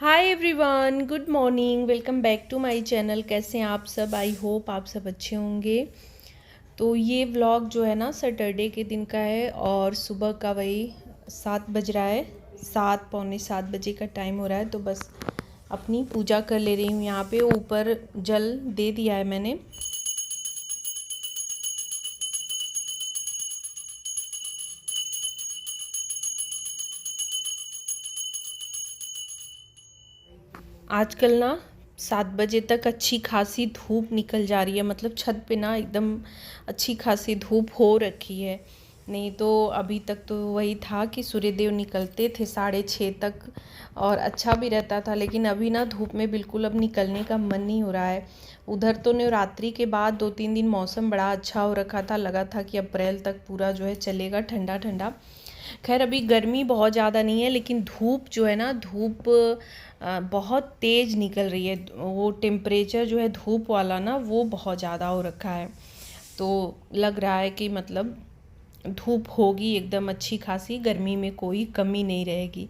Hi everyone, good morning. Welcome back to my channel. कैसे हैं आप सब? आई होप आप सब अच्छे होंगे। तो ये व्लॉग जो है ना सैटरडे के दिन का है और सुबह का वही 7 बज रहा है। 7 पौने 7 बजे का टाइम हो रहा है। तो बस अपनी पूजा कर ले रही हूँ। यहाँ पे ऊपर जल दे दिया है मैंने। आजकल ना 7 बजे तक अच्छी खासी धूप निकल जा रही है। मतलब छत पे ना एकदम अच्छी खासी धूप हो रखी है। नहीं तो अभी तक तो वही था कि सूर्यदेव निकलते थे 6:30 तक और अच्छा भी रहता था। लेकिन अभी ना धूप में बिल्कुल अब निकलने का मन नहीं हो रहा है। उधर तो नवरात्रि के बाद 2-3 दिन मौसम बड़ा अच्छा हो रखा था। लगा था कि अप्रैल तक पूरा जो है चलेगा ठंडा ठंडा। खैर अभी गर्मी बहुत ज़्यादा नहीं है, लेकिन धूप जो है ना, धूप बहुत तेज़ निकल रही है। वो टेम्परेचर जो है धूप वाला ना, वो बहुत ज़्यादा हो रखा है। तो लग रहा है कि मतलब धूप होगी एकदम अच्छी खासी, गर्मी में कोई कमी नहीं रहेगी।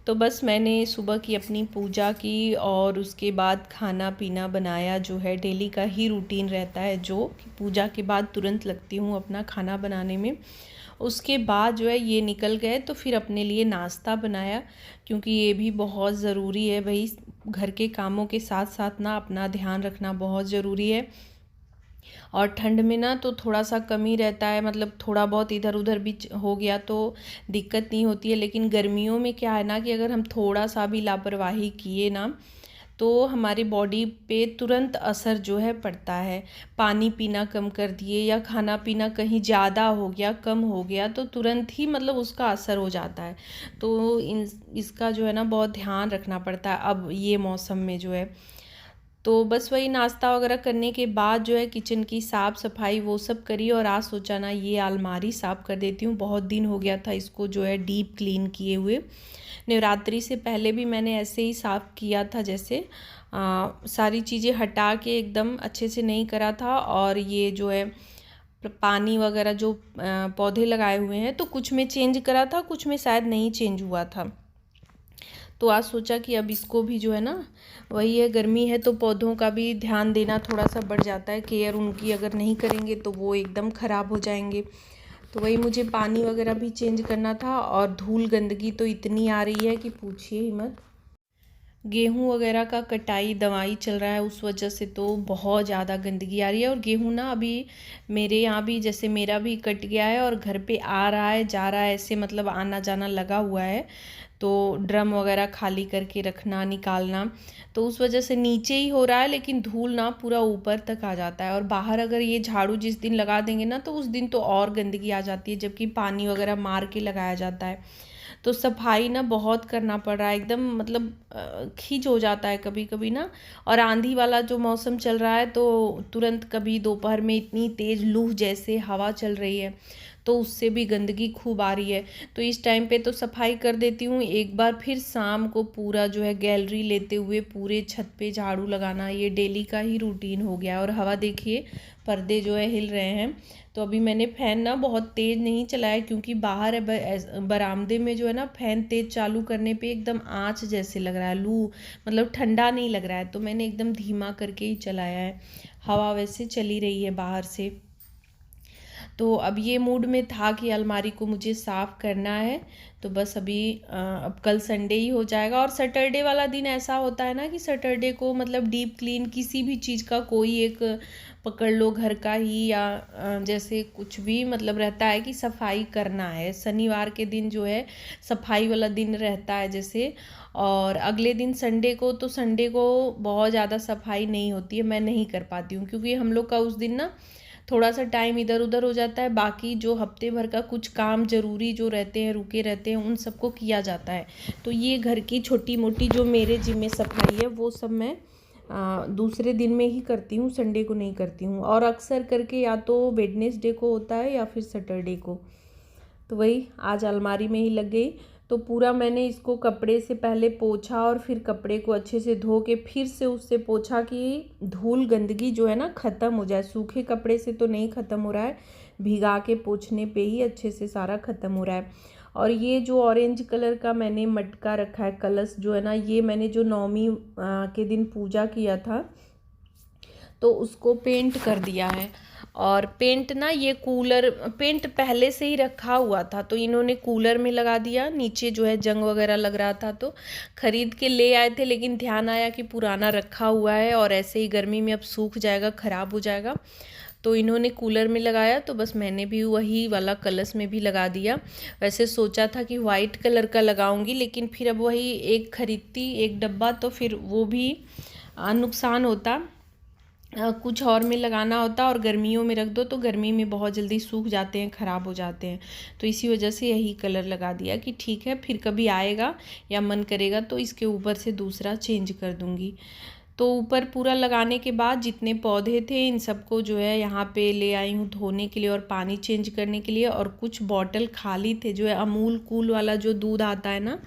तो बस मैंने सुबह की अपनी पूजा की और उसके बाद खाना पीना बनाया। जो है डेली का ही रूटीन रहता है, जो कि पूजा के बाद तुरंत लगती हूँ अपना खाना बनाने में। उसके बाद जो है ये निकल गए तो फिर अपने लिए नाश्ता बनाया, क्योंकि ये भी बहुत ज़रूरी है भाई। घर के कामों के साथ साथ ना अपना ध्यान रखना बहुत ज़रूरी है। और ठंड में ना तो थोड़ा सा कमी रहता है, मतलब थोड़ा बहुत इधर उधर भी हो गया तो दिक्कत नहीं होती है। लेकिन गर्मियों में क्या है ना कि अगर हम थोड़ा सा भी लापरवाही किए ना तो हमारी बॉडी पे तुरंत असर जो है पड़ता है। पानी पीना कम कर दिए या खाना पीना कहीं ज़्यादा हो गया, कम हो गया, तो तुरंत ही मतलब उसका असर हो जाता है। तो इसका जो है ना बहुत ध्यान रखना पड़ता है अब ये मौसम में जो है। तो बस वही नाश्ता वगैरह करने के बाद जो है किचन की साफ़ सफाई वो सब करी। और आज सोचा ना ये अलमारी साफ़ कर देती हूँ। बहुत दिन हो गया था इसको जो है डीप क्लीन किए हुए। नवरात्रि से पहले भी मैंने ऐसे ही साफ़ किया था, जैसे सारी चीज़ें हटा के एकदम अच्छे से नहीं करा था। और ये जो है पानी वगैरह जो पौधे लगाए हुए हैं तो कुछ में चेंज करा था, कुछ में शायद नहीं चेंज हुआ था। तो आज सोचा कि अब इसको भी जो है ना, वही है गर्मी है तो पौधों का भी ध्यान देना थोड़ा सा बढ़ जाता है। केयर उनकी अगर नहीं करेंगे तो वो एकदम ख़राब हो जाएंगे। तो वही मुझे पानी वगैरह भी चेंज करना था। और धूल गंदगी तो इतनी आ रही है कि पूछिए ही मत। गेहूँ वगैरह का कटाई दवाई चल रहा है, उस वजह से तो बहुत ज़्यादा गंदगी आ रही है। और गेहूँ ना अभी मेरे यहाँ भी, जैसे मेरा भी कट गया है और घर पे आ रहा है जा रहा है, ऐसे मतलब आना जाना लगा हुआ है। तो ड्रम वगैरह खाली करके रखना निकालना, तो उस वजह से नीचे ही हो रहा है। लेकिन धूल ना पूरा ऊपर तक आ जाता है। और बाहर अगर ये झाड़ू जिस दिन लगा देंगे ना तो उस दिन तो और गंदगी आ जाती है, जबकि पानी वगैरह मार के लगाया जाता है। तो सफाई ना बहुत करना पड़ रहा है एकदम, मतलब खींच हो जाता है कभी कभी ना। और आंधी वाला जो मौसम चल रहा है तो तुरंत कभी दोपहर में इतनी तेज़ लू जैसे हवा चल रही है तो उससे भी गंदगी खूब आ रही है। तो इस टाइम पे तो सफाई कर देती हूँ। एक बार फिर शाम को पूरा जो है गैलरी लेते हुए पूरे छत पे झाड़ू लगाना, ये डेली का ही रूटीन हो गया। और हवा देखिए, पर्दे जो है हिल रहे हैं। तो अभी मैंने फ़ैन ना बहुत तेज़ नहीं चलाया, क्योंकि बाहर बरामदे में जो है ना फ़ैन तेज़ चालू करने पे एकदम आँच जैसे लग रहा है, लू मतलब ठंडा नहीं लग रहा है। तो मैंने एकदम धीमा करके ही चलाया है। हवा वैसे चली रही है बाहर से। तो अब ये मूड में था कि अलमारी को मुझे साफ़ करना है। तो बस अभी अब कल संडे ही हो जाएगा। और सैटरडे वाला दिन ऐसा होता है ना कि सैटरडे को मतलब डीप क्लीन किसी भी चीज़ का कोई एक पकड़ लो घर का ही, या जैसे कुछ भी मतलब रहता है कि सफाई करना है। शनिवार के दिन जो है सफाई वाला दिन रहता है जैसे। और अगले दिन संडे को, तो संडे को बहुत ज़्यादा सफाई नहीं होती है, मैं नहीं कर पाती हूँ, क्योंकि हम लोग का उस दिन ना थोड़ा सा टाइम इधर उधर हो जाता है। बाकी जो हफ्ते भर का कुछ काम ज़रूरी जो रहते हैं, रुके रहते हैं, उन सबको किया जाता है। तो ये घर की छोटी मोटी जो मेरे जिम्मे सफाई है वो सब मैं दूसरे दिन में ही करती हूँ, संडे को नहीं करती हूँ। और अक्सर करके या तो वेडनेसडे को होता है या फिर सैटरडे को। तो वही आज अलमारी में ही लग गई। तो पूरा मैंने इसको कपड़े से पहले पोंछा और फिर कपड़े को अच्छे से धो के फिर से उससे पोंछा कि धूल गंदगी जो है ना ख़त्म हो जाए। सूखे कपड़े से तो नहीं ख़त्म हो रहा है, भिगा के पोंछने पे ही अच्छे से सारा ख़त्म हो रहा है। और ये जो ऑरेंज कलर का मैंने मटका रखा है, कलश जो है ना, ये मैंने जो नवमी के दिन पूजा किया था तो उसको पेंट कर दिया है। और पेंट ना, ये कूलर पेंट पहले से ही रखा हुआ था तो इन्होंने कूलर में लगा दिया। नीचे जो है जंग वगैरह लग रहा था तो ख़रीद के ले आए थे, लेकिन ध्यान आया कि पुराना रखा हुआ है और ऐसे ही गर्मी में अब सूख जाएगा, ख़राब हो जाएगा, तो इन्होंने कूलर में लगाया। तो बस मैंने भी वही वाला कलश में भी लगा दिया। वैसे सोचा था कि वाइट कलर का लगाऊंगी, लेकिन फिर अब वही एक खरीदती एक डब्बा तो फिर वो भी नुकसान होता, कुछ और में लगाना होता, और गर्मियों में रख दो तो गर्मी में बहुत जल्दी सूख जाते हैं, ख़राब हो जाते हैं। तो इसी वजह से यही कलर लगा दिया कि ठीक है, फिर कभी आएगा या मन करेगा तो इसके ऊपर से दूसरा चेंज कर दूँगी। तो ऊपर पूरा लगाने के बाद जितने पौधे थे इन सबको जो है यहाँ पे ले आई हूँ धोने के लिए और पानी चेंज करने के लिए। और कुछ बॉटल खाली थे, जो है अमूल कूल वाला जो दूध आता है ना,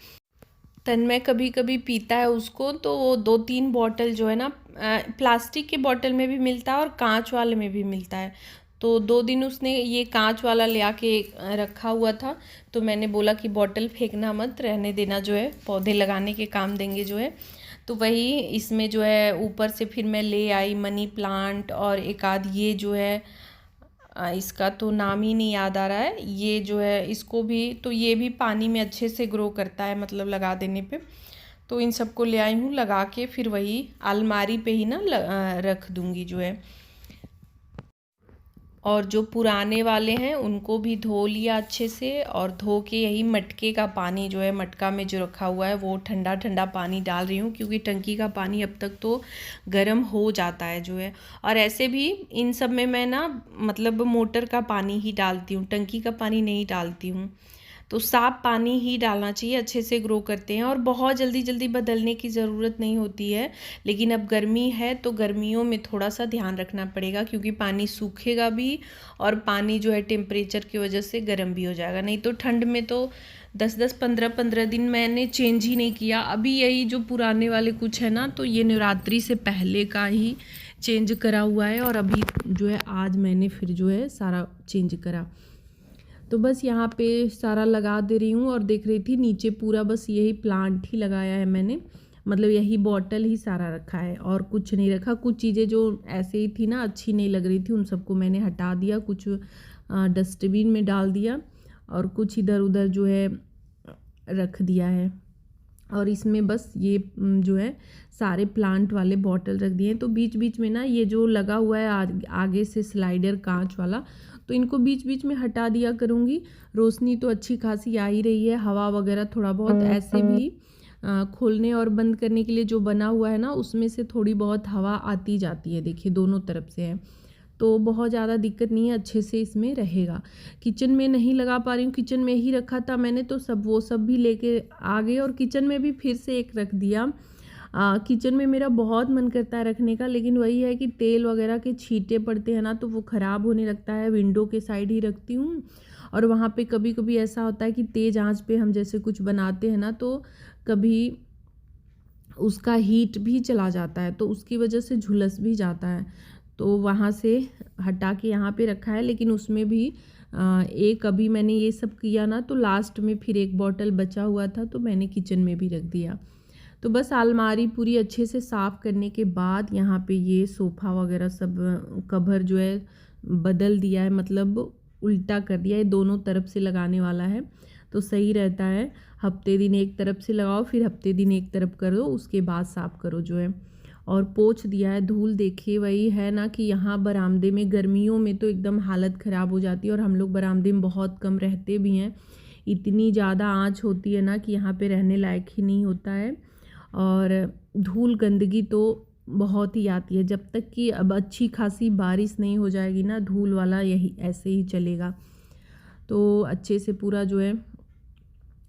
तन्मय कभी कभी पीता है उसको, तो वो 2-3 बॉटल जो है ना, प्लास्टिक के बॉटल में भी मिलता है और कांच वाले में भी मिलता है। तो 2 दिन उसने ये कांच वाला ले आके रखा हुआ था, तो मैंने बोला कि बॉटल फेंकना मत, रहने देना, जो है पौधे लगाने के काम देंगे जो है। तो वही इसमें जो है ऊपर से फिर मैं ले आई मनी प्लांट और एक आध ये जो है इसका तो नाम ही नहीं याद आ रहा है, ये जो है इसको भी, तो ये भी पानी में अच्छे से ग्रो करता है, मतलब लगा देने पे। तो इन सबको ले आई हूँ, लगा के फिर वही अलमारी पे ही ना रख दूँगी जो है। और जो पुराने वाले हैं उनको भी धो लिया अच्छे से, और धो के यही मटके का पानी जो है, मटका में जो रखा हुआ है वो ठंडा ठंडा पानी डाल रही हूँ, क्योंकि टंकी का पानी अब तक तो गर्म हो जाता है जो है। और ऐसे भी इन सब में मैं ना मतलब मोटर का पानी ही डालती हूँ, टंकी का पानी नहीं डालती हूँ। तो साफ़ पानी ही डालना चाहिए, अच्छे से ग्रो करते हैं और बहुत जल्दी जल्दी बदलने की ज़रूरत नहीं होती है। लेकिन अब गर्मी है तो गर्मियों में थोड़ा सा ध्यान रखना पड़ेगा, क्योंकि पानी सूखेगा भी और पानी जो है टेम्परेचर की वजह से गर्म भी हो जाएगा। नहीं तो ठंड में तो 10-10 15-15 दिन मैंने चेंज ही नहीं किया। अभी यही जो पुराने वाले कुछ है ना, तो ये नवरात्रि से पहले का ही चेंज करा हुआ है, और अभी जो है आज मैंने फिर जो है सारा चेंज करा। तो बस यहाँ पे सारा लगा दे रही हूँ, और देख रही थी नीचे पूरा बस यही प्लांट ही लगाया है मैंने, मतलब यही बॉटल ही सारा रखा है और कुछ नहीं रखा। कुछ चीज़ें जो ऐसे ही थी ना, अच्छी नहीं लग रही थी, उन सबको मैंने हटा दिया, कुछ डस्टबिन में डाल दिया और कुछ इधर उधर जो है रख दिया है। और इसमें बस ये जो है सारे प्लांट वाले बॉटल रख दिए हैं। तो बीच बीच में ना ये जो लगा हुआ है आगे से स्लाइडर कांच वाला, तो इनको बीच बीच में हटा दिया करूँगी। रोशनी तो अच्छी खासी आ ही रही है, हवा वगैरह थोड़ा बहुत ऐसे भी खोलने और बंद करने के लिए जो बना हुआ है ना, उसमें से थोड़ी बहुत हवा आती जाती है, देखिए दोनों तरफ से है, तो बहुत ज़्यादा दिक्कत नहीं है, अच्छे से इसमें रहेगा। किचन में नहीं लगा पा रही हूँ, किचन में ही रखा था मैंने, तो वो सब भी लेके आ गए और किचन में भी फिर से एक रख दिया। किचन में मेरा बहुत मन करता है रखने का, लेकिन वही है कि तेल वगैरह के छींटे पड़ते हैं ना, तो वो ख़राब होने लगता है। विंडो के साइड ही रखती हूँ, और वहाँ पे कभी कभी ऐसा होता है कि तेज़ आंच पे हम जैसे कुछ बनाते हैं ना, तो कभी उसका हीट भी चला जाता है, तो उसकी वजह से झुलस भी जाता है। तो वहाँ से हटा के यहाँ पे रखा है, लेकिन उसमें भी एक अभी मैंने ये सब किया ना, तो लास्ट में फिर एक बॉटल बचा हुआ था, तो मैंने किचन में भी रख दिया। तो बस अलमारी पूरी अच्छे से साफ़ करने के बाद यहाँ पे ये सोफ़ा वगैरह सब कवर जो है बदल दिया है, मतलब उल्टा कर दिया है, दोनों तरफ से लगाने वाला है, तो सही रहता है। हफ्ते दिन एक तरफ से लगाओ, फिर हफ्ते दिन एक तरफ करो, उसके बाद साफ़ करो जो है। और पोंछ दिया है। धूल देखिए वही है ना कि यहाँ बरामदे में गर्मियों में तो एकदम हालत ख़राब हो जाती है, और हम लोग बरामदे में बहुत कम रहते भी हैं, इतनी ज़्यादा आँच होती है ना कि यहाँ पे रहने लायक ही नहीं होता है। और धूल गंदगी तो बहुत ही आती है, जब तक कि अब अच्छी खासी बारिश नहीं हो जाएगी ना, धूल वाला यही ऐसे ही चलेगा। तो अच्छे से पूरा जो है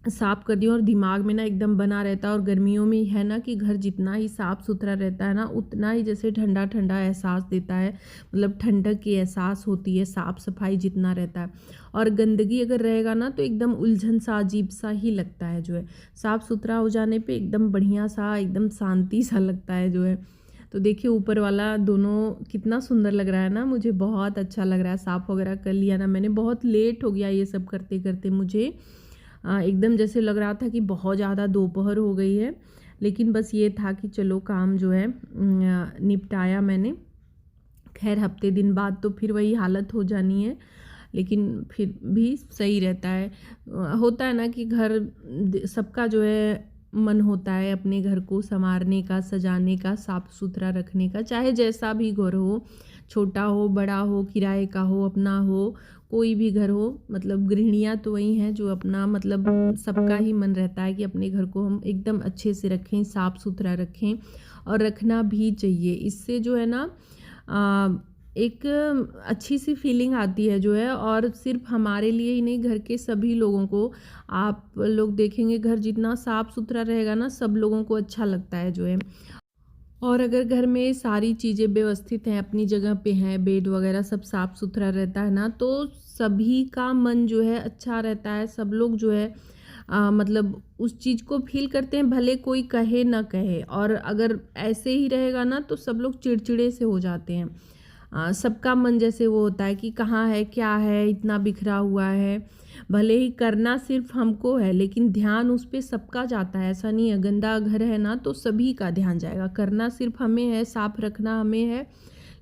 साफ़ कर दिया, और दिमाग में ना एकदम बना रहता है। और गर्मियों में है ना कि घर जितना ही साफ़ सुथरा रहता है ना, उतना ही जैसे ठंडा ठंडा एहसास देता है, मतलब ठंडक की एहसास होती है साफ़ सफाई जितना रहता है। और गंदगी अगर रहेगा ना तो एकदम उलझन सा अजीब सा ही लगता है जो है। साफ़ सुथरा हो जाने पे एकदम बढ़िया सा, एकदम शांति सा लगता है जो है। तो देखिए ऊपर वाला दोनों कितना सुंदर लग रहा है ना, मुझे बहुत अच्छा लग रहा है। साफ़ वगैरह कर लिया ना मैंने, बहुत लेट हो गया ये सब करते करते मुझे, एकदम जैसे लग रहा था कि बहुत ज़्यादा दोपहर हो गई है, लेकिन बस ये था कि चलो काम जो है निपटाया मैंने। खैर हफ्ते दिन बाद तो फिर वही हालत हो जानी है, लेकिन फिर भी सही रहता है। होता है ना कि घर सबका जो है मन होता है अपने घर को संवारने का, सजाने का, साफ़ सुथरा रखने का, चाहे जैसा भी घर हो, छोटा हो, बड़ा हो, किराए का हो, अपना हो, कोई भी घर हो। मतलब गृहिणियाँ तो वही हैं जो अपना मतलब सबका ही मन रहता है कि अपने घर को हम एकदम अच्छे से रखें, साफ़ सुथरा रखें, और रखना भी चाहिए। इससे जो है ना एक अच्छी सी फीलिंग आती है जो है, और सिर्फ हमारे लिए ही नहीं, घर के सभी लोगों को। आप लोग देखेंगे घर जितना साफ़ सुथरा रहेगा ना, सब लोगों को अच्छा लगता है जो है। और अगर घर में सारी चीज़ें व्यवस्थित हैं, अपनी जगह पे हैं, बेड वगैरह सब साफ़ सुथरा रहता है ना, तो सभी का मन जो है अच्छा रहता है। सब लोग जो है मतलब उस चीज़ को फ़ील करते हैं, भले कोई कहे ना कहे। और अगर ऐसे ही रहेगा ना तो सब लोग चिड़चिड़े से हो जाते हैं। सबका मन जैसे वो होता है कि कहाँ है, क्या है, इतना बिखरा हुआ है। भले ही करना सिर्फ हमको है, लेकिन ध्यान उस पे सबका जाता है। ऐसा नहीं है, गंदा घर है ना तो सभी का ध्यान जाएगा। करना सिर्फ हमें है, साफ़ रखना हमें है,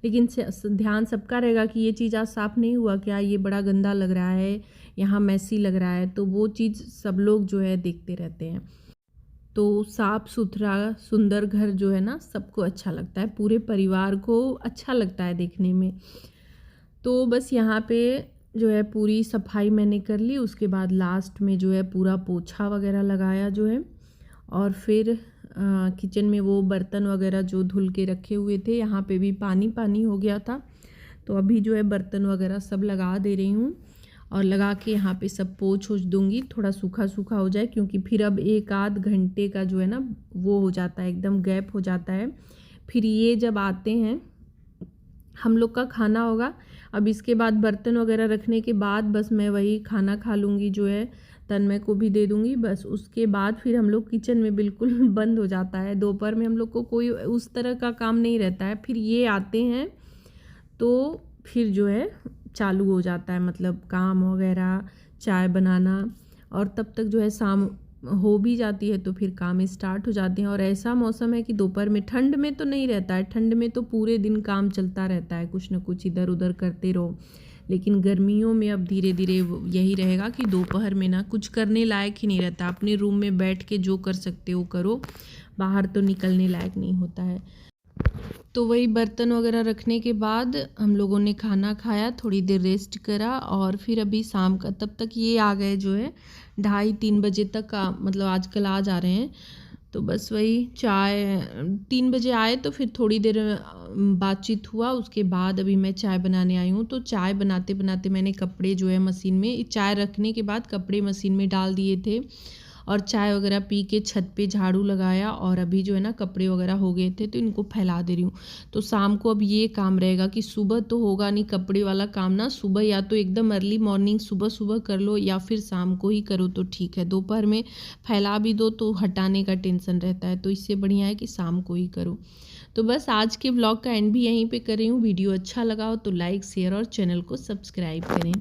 लेकिन ध्यान सबका रहेगा कि ये चीज़ आज साफ़ नहीं हुआ क्या, ये बड़ा गंदा लग रहा है, यहाँ मैसी लग रहा है। तो वो चीज़ सब लोग जो है देखते रहते हैं। तो साफ़ सुथरा सुंदर घर जो है ना सबको अच्छा लगता है, पूरे परिवार को अच्छा लगता है देखने में। तो बस यहाँ पे जो है पूरी सफाई मैंने कर ली। उसके बाद लास्ट में जो है पूरा पोछा वगैरह लगाया जो है, और फिर किचन में वो बर्तन वगैरह जो धुल के रखे हुए थे, यहाँ पे भी पानी पानी हो गया था। तो अभी जो है बर्तन वगैरह सब लगा दे रही हूँ, और लगा के यहाँ पे सब पोंछ ओछ दूँगी, थोड़ा सूखा सूखा हो जाए, क्योंकि फिर अब 1 आध घंटे का जो है ना वो हो जाता है, एकदम गैप हो जाता है। फिर ये जब आते हैं, हम लोग का खाना होगा। अब इसके बाद बर्तन वगैरह रखने के बाद बस मैं वही खाना खा लूँगी जो है, तन्मय को भी दे दूँगी। बस उसके बाद फिर हम लोग किचन में बिल्कुल बंद हो जाता है। दोपहर में हम लोग को कोई उस तरह का काम नहीं रहता है। फिर ये आते हैं तो फिर जो है चालू हो जाता है, मतलब काम वगैरह, चाय बनाना। और तब तक जो है शाम हो भी जाती है, तो फिर काम स्टार्ट हो जाते हैं। और ऐसा मौसम है कि दोपहर में, ठंड में तो नहीं रहता है, ठंड में तो पूरे दिन काम चलता रहता है, कुछ ना कुछ इधर उधर करते रहो। लेकिन गर्मियों में अब धीरे धीरे यही रहेगा कि दोपहर में ना कुछ करने लायक ही नहीं रहता। अपने रूम में बैठ के जो कर सकते हो करो, बाहर तो निकलने लायक नहीं होता है। तो वही बर्तन वगैरह रखने के बाद हम लोगों ने खाना खाया, थोड़ी देर रेस्ट करा, और फिर अभी शाम का, तब तक ये आ गए जो है 2:30-3 बजे तक का, मतलब आजकल आ जा रहे हैं। तो बस वही चाय, 3 बजे आए तो फिर थोड़ी देर बातचीत हुआ। उसके बाद अभी मैं चाय बनाने आई हूँ। तो चाय बनाते बनाते मैंने कपड़े जो है मशीन में, चाय रखने के बाद कपड़े मशीन में डाल दिए थे, और चाय वगैरह पी के छत पे झाड़ू लगाया, और अभी जो है ना कपड़े वगैरह हो गए थे तो इनको फैला दे रही हूँ। तो शाम को अब ये काम रहेगा कि सुबह तो होगा नहीं कपड़े वाला काम ना, सुबह या तो एकदम अर्ली मॉर्निंग सुबह सुबह कर लो, या फिर शाम को ही करो तो ठीक है। दोपहर में फैला भी दो तो हटाने का टेंशन रहता है, तो इससे बढ़िया है कि शाम को ही करो। तो बस आज के ब्लॉग का एंड भी यहीं पे कर रही हूँ। वीडियो अच्छा लगा हो तो लाइक, शेयर और चैनल को सब्सक्राइब करें।